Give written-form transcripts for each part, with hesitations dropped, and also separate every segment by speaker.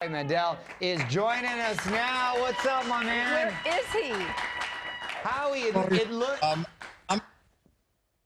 Speaker 1: Howie Mandel is joining us now. What's up, my man?
Speaker 2: Where is he?
Speaker 1: Howie, it looks...
Speaker 3: I'm to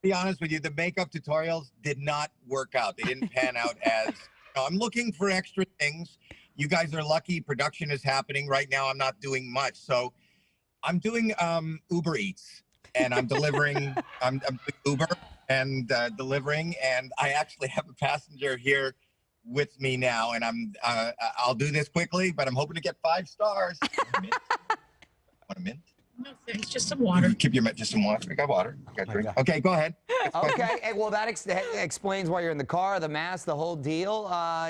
Speaker 3: be honest with you, the makeup tutorials did not work out. They didn't pan out as... I'm looking for extra things. You guys are lucky. Production is happening right now. I'm not doing much. So I'm doing Uber Eats, and I'm delivering. I'm doing Uber and delivering, and I actually have a passenger here with me now, and I'll do this quickly, but I'm hoping to get 5 stars. Want a mint?
Speaker 4: No thanks, just some water.
Speaker 3: Keep your mint, just some water. I got water. I got drink. Okay, go ahead.
Speaker 1: Okay, well, that explains why you're in the car, the mask, the whole deal.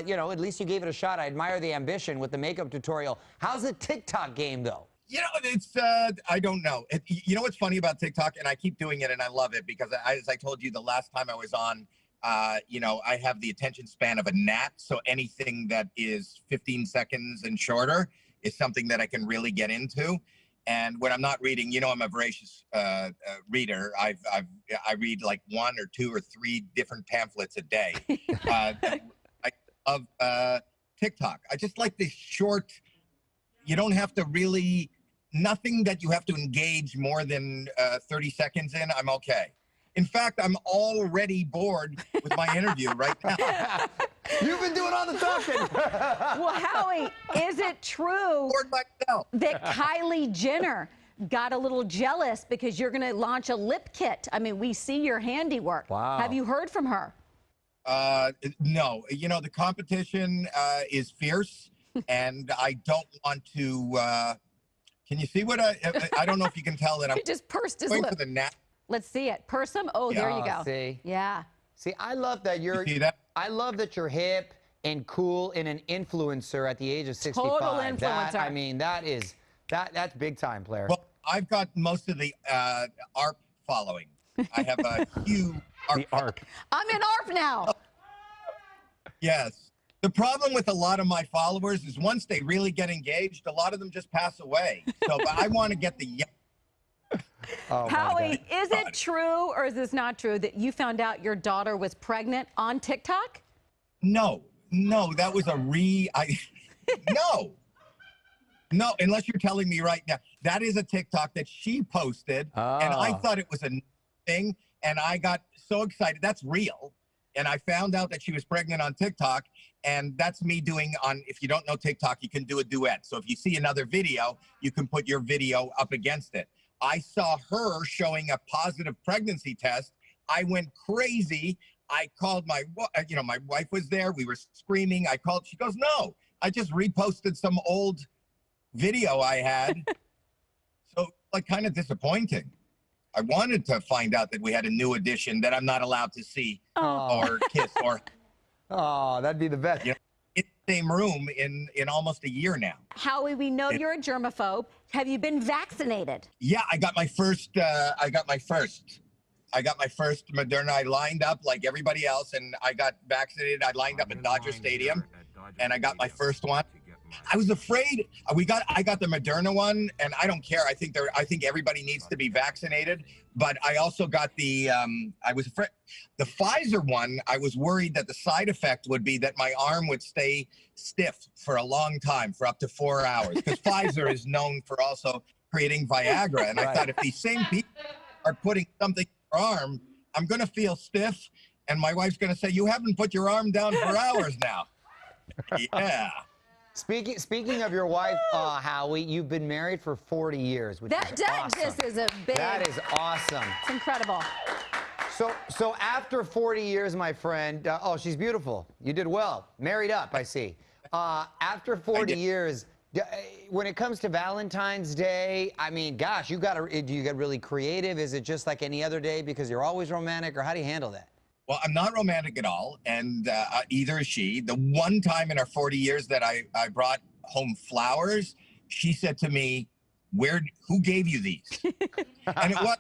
Speaker 1: You know, at least you gave it a shot. I admire the ambition with the makeup tutorial. How's the TikTok game, though?
Speaker 3: You know, it's, I don't know. You know what's funny about TikTok, and I keep doing it, and I love it, because as I told you the last time I was on, you know, I have the attention span of a gnat, so anything that is 15 seconds and shorter is something that I can really get into. And when I'm not reading, you know, I'm a voracious reader. I read like 1 or 2 or 3 different pamphlets a day. I love TikTok. I just like the short. You don't have to really, nothing that you have to engage more than 30 seconds in. I'm okay. In fact, I'm already bored with my interview right now.
Speaker 1: You've been doing all the talking.
Speaker 2: Well, Howie, is it true
Speaker 3: Bored myself.
Speaker 2: that Kylie Jenner got a little jealous because you're going to launch a lip kit? I mean, we see your handiwork.
Speaker 1: Wow.
Speaker 2: Have you heard from her?
Speaker 3: No. You know, the competition is fierce, and I don't want to. Can you see what I don't know if you can tell that I'm
Speaker 2: He just pursed his
Speaker 3: going
Speaker 2: lip.
Speaker 3: for the gnat.
Speaker 2: Let's see it. Purse him. Oh, there you go.
Speaker 1: See?
Speaker 2: Yeah.
Speaker 1: See, I love that you're...
Speaker 3: You see that?
Speaker 1: I love that you're hip and cool and an influencer at the age of 65.
Speaker 2: Total influencer.
Speaker 1: I mean, that's big time, player.
Speaker 3: Well, I've got most of the ARP following. I have a huge ARP.
Speaker 1: The ARP.
Speaker 2: I'm in ARP now.
Speaker 3: Yes. The problem with a lot of my followers is once they really get engaged, a lot of them just pass away. So but I want to get the young.
Speaker 1: Oh,
Speaker 2: Howie, is it true or is this not true that you found out your daughter was pregnant on TikTok?
Speaker 3: No, that was a no, unless you're telling me right now. That is a TikTok that she posted, and I thought it was a thing, and I got so excited. That's real. And I found out that she was pregnant on TikTok, and that's me doing on, if you don't know TikTok, you can do a duet. So if you see another video, you can put your video up against it. I saw her showing a positive pregnancy test. I went crazy. I called my wife was there. We were screaming. I called. She goes, no, I just reposted some old video I had. So like kind of disappointing. I wanted to find out that we had a new edition that I'm not allowed to see or kiss or.
Speaker 1: Oh, that'd be the best.
Speaker 3: You know, in the same room in almost a year now.
Speaker 2: Howie, we know you're a germaphobe. Have you been vaccinated?
Speaker 3: Yeah, I got my first. I got my first Moderna. I lined up like everybody else, and I got vaccinated. I lined up at Dodger Stadium, and I got my first one. I was afraid. I got the Moderna one, and I don't care. I think everybody needs to be vaccinated. But I also got the. I was afraid. The Pfizer one. I was worried that the side effect would be that my arm would stay stiff for a long time, for up to 4 hours, because Pfizer is known for also creating Viagra. And I thought if these same people are putting something in your arm, I'm going to feel stiff, and my wife's going to say, "You haven't put your arm down for hours now." Yeah.
Speaker 1: Speaking of your wife, Howie, you've been married for 40 years, which is awesome.
Speaker 2: This is a big.
Speaker 1: That is awesome.
Speaker 2: It's incredible.
Speaker 1: So after 40 years, my friend, oh, she's beautiful. You did well. Married up, I see. After 40 years, when it comes to Valentine's Day, I mean, gosh, do you get really creative? Is it just like any other day because you're always romantic, or how do you handle that?
Speaker 3: Well, I'm not romantic at all, and either is she. The one time in our 40 years that I brought home flowers, she said to me, who gave you these? And it was...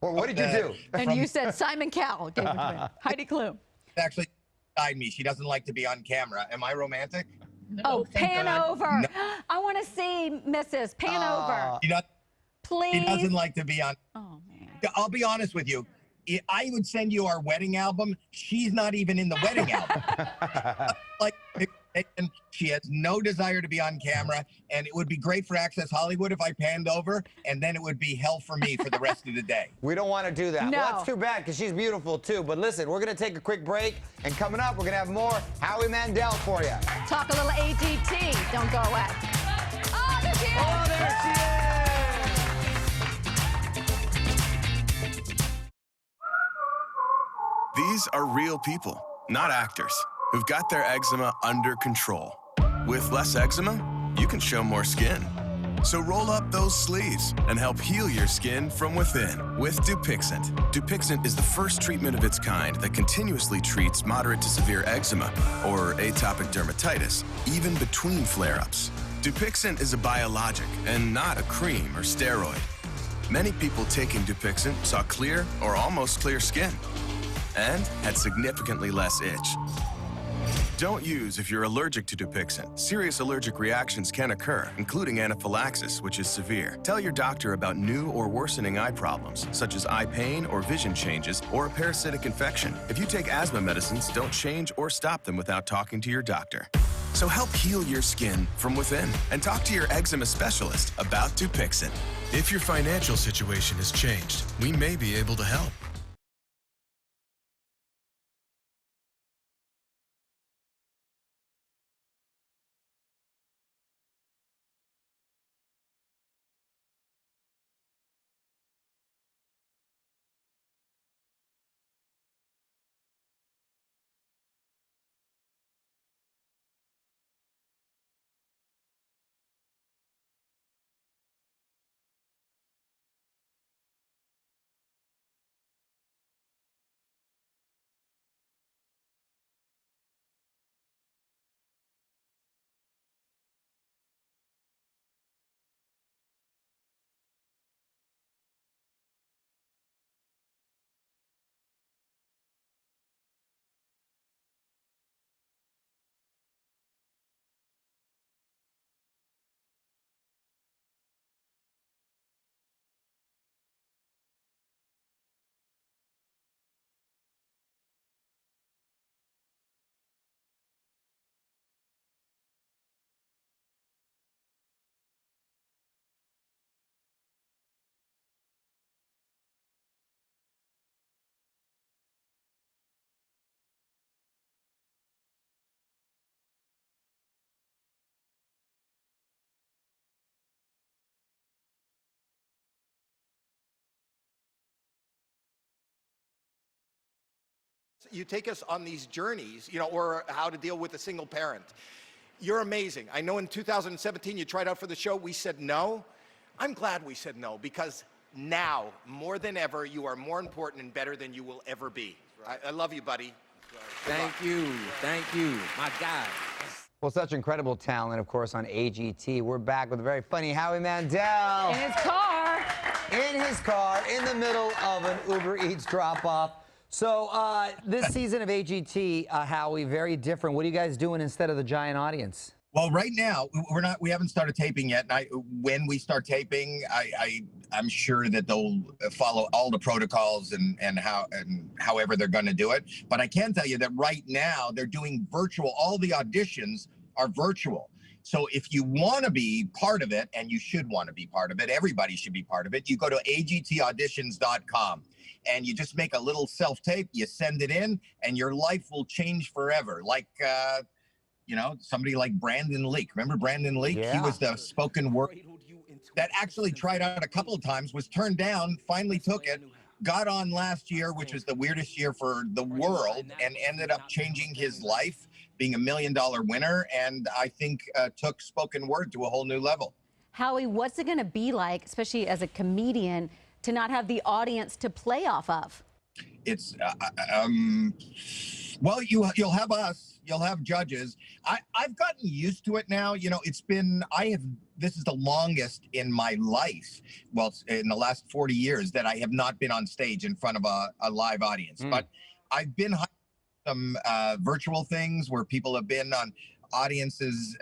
Speaker 1: Or what did you do?
Speaker 2: And you said Simon Cowell gave it to me. Heidi Klum.
Speaker 3: Actually, beside me. She doesn't like to be on camera. Am I romantic?
Speaker 4: No,
Speaker 2: Oh,
Speaker 4: thank
Speaker 2: pan
Speaker 4: God.
Speaker 2: over.
Speaker 3: No.
Speaker 2: I want to see Mrs. Pan over. Please.
Speaker 3: She doesn't like to be on...
Speaker 2: Oh, man.
Speaker 3: I'll be honest with you. I would send you our wedding album. She's not even in the wedding album. Like, conversation. She has no desire to be on camera, and it would be great for Access Hollywood if I panned over, and then it would be hell for me for the rest of the day.
Speaker 1: We don't want to do that.
Speaker 2: No.
Speaker 1: Well, that's too bad because she's beautiful too. But listen, we're going to take a quick break, and coming up, we're going to have more Howie Mandel for you.
Speaker 2: Talk a little AGT. Don't go away. Oh, there she is.
Speaker 1: Oh, there she is.
Speaker 5: These are real people, not actors, who've got their eczema under control. With less eczema, you can show more skin. So roll up those sleeves and help heal your skin from within with Dupixent. Dupixent is the first treatment of its kind that continuously treats moderate to severe eczema or atopic dermatitis, even between flare-ups. Dupixent is a biologic and not a cream or steroid. Many people taking Dupixent saw clear or almost clear skin and had significantly less itch. Don't use if you're allergic to Dupixent. Serious allergic reactions can occur, including anaphylaxis, which is severe. Tell your doctor about new or worsening eye problems, such as eye pain or vision changes, or a parasitic infection. If you take asthma medicines, don't change or stop them without talking to your doctor. So help heal your skin from within and talk to your eczema specialist about Dupixent. If your financial situation has changed, we may be able to help.
Speaker 6: You take us on these journeys, or how to deal with a single parent. You're amazing. I know in 2017 you tried out for the show. We said no. I'm glad we said no, because now, more than ever, you are more important and better than you will ever be. I love you, buddy.
Speaker 7: Thank you. Thank you. My God.
Speaker 1: Well, such incredible talent, of course, on AGT. We're back with a very funny Howie Mandel.
Speaker 2: In his car.
Speaker 1: In his car, in the middle of an Uber Eats drop-off. So this season of AGT, Howie, very different. What are you guys doing instead of the giant audience?
Speaker 3: Well, right now we haven't started taping yet. And when we start taping, I'm sure that they'll follow all the protocols and however they're going to do it. But I can tell you that right now they're doing virtual. All the auditions are virtual. So if you want to be part of it, and you should want to be part of it, everybody should be part of it, you go to agtauditions.com and you just make a little self-tape, you send it in, and your life will change forever. Like, somebody like Brandon Leak. Remember Brandon Leak?
Speaker 1: Yeah.
Speaker 3: He was the spoken word that actually tried out a couple of times, was turned down, finally took it, got on last year, which was the weirdest year for the world, and ended up changing his life, being $1 million winner, and I think took spoken word to a whole new level.
Speaker 2: Howie, what's it going to be like, especially as a comedian, to not have the audience to play off of?
Speaker 3: It's well, you'll have us, you'll have judges. I've gotten used to it now. This is the longest in my life, well, in the last 40 years, that I have not been on stage in front of a live audience. But I've been some virtual things where people have been on audiences.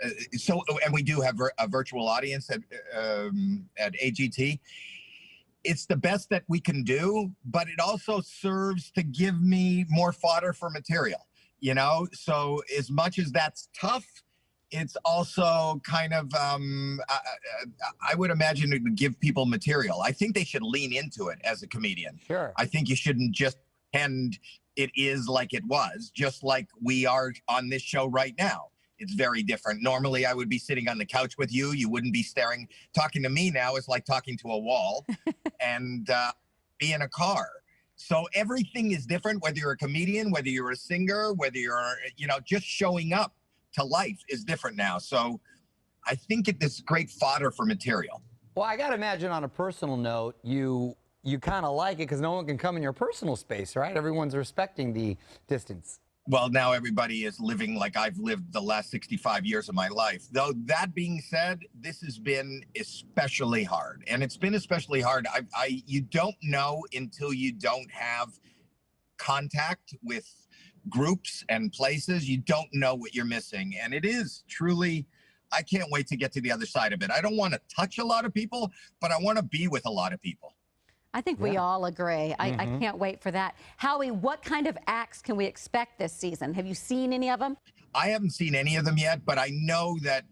Speaker 3: And we do have a virtual audience at AGT. It's the best that we can do, but it also serves to give me more fodder for material, So as much as that's tough, it's also kind of, I would imagine it would give people material. I think they should lean into it as a comedian.
Speaker 1: Sure.
Speaker 3: I think you shouldn't just pretend it is like it was, just like we are on this show right now. It's very different. Normally, I would be sitting on the couch with you. You wouldn't be staring. Talking to me now is like talking to a wall and be in a car. So everything is different, whether you're a comedian, whether you're a singer, whether you're, just showing up to life is different now. So I think it's great fodder for material.
Speaker 1: Well, I got to imagine on a personal note, you kind of like it because no one can come in your personal space, right? Everyone's respecting the distance.
Speaker 3: Well, now everybody is living like I've lived the last 65 years of my life. Though that being said, this has been especially hard. And it's been especially hard. You don't know until you don't have contact with groups and places. You don't know what you're missing. And it is truly, I can't wait to get to the other side of it. I don't want to touch a lot of people, but I want to be with a lot of people.
Speaker 2: I think we all agree. I can't wait for that. Howie, what kind of acts can we expect this season? Have you seen any of them?
Speaker 3: I haven't seen any of them yet, but I know that,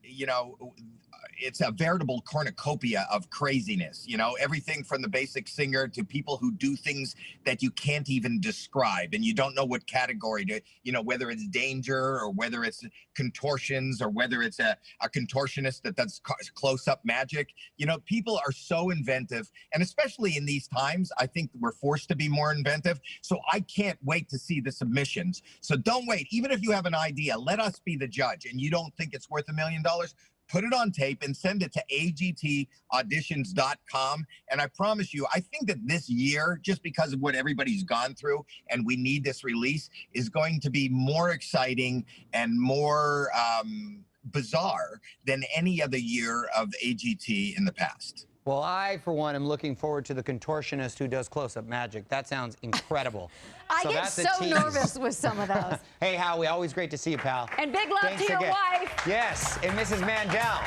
Speaker 3: it's a veritable cornucopia of craziness, everything from the basic singer to people who do things that you can't even describe and you don't know what category to, whether it's danger or whether it's contortions or whether it's a contortionist that does close-up magic. People are so inventive, and especially in these times, I think we're forced to be more inventive. So I can't wait to see the submissions. So don't wait. Even if you have an idea, let us be the judge and you don't think it's worth $1 million, put it on tape and send it to agtauditions.com. And I promise you, I think that this year, just because of what everybody's gone through and we need this release, is going to be more exciting and more bizarre than any other year of AGT in the past.
Speaker 1: Well, I, for one, am looking forward to the contortionist who does close-up magic. That sounds incredible.
Speaker 2: I get
Speaker 1: that's a
Speaker 2: so
Speaker 1: tease.
Speaker 2: nervous with some of those.
Speaker 1: Hey, Howie, always great to see you, pal.
Speaker 2: And big love
Speaker 1: Thanks
Speaker 2: to your
Speaker 1: again.
Speaker 2: wife.
Speaker 1: Yes, and Mrs. Mandel.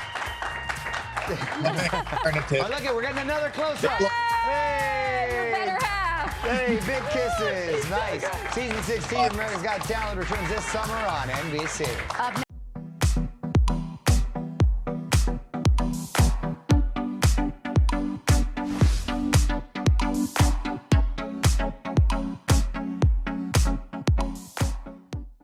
Speaker 3: Alternative.
Speaker 1: Oh, look at, we're getting another close-up.
Speaker 2: Hey, your better half.
Speaker 1: Hey, big kisses. Nice. Season 16 of America's Got Talent returns this summer on NBC.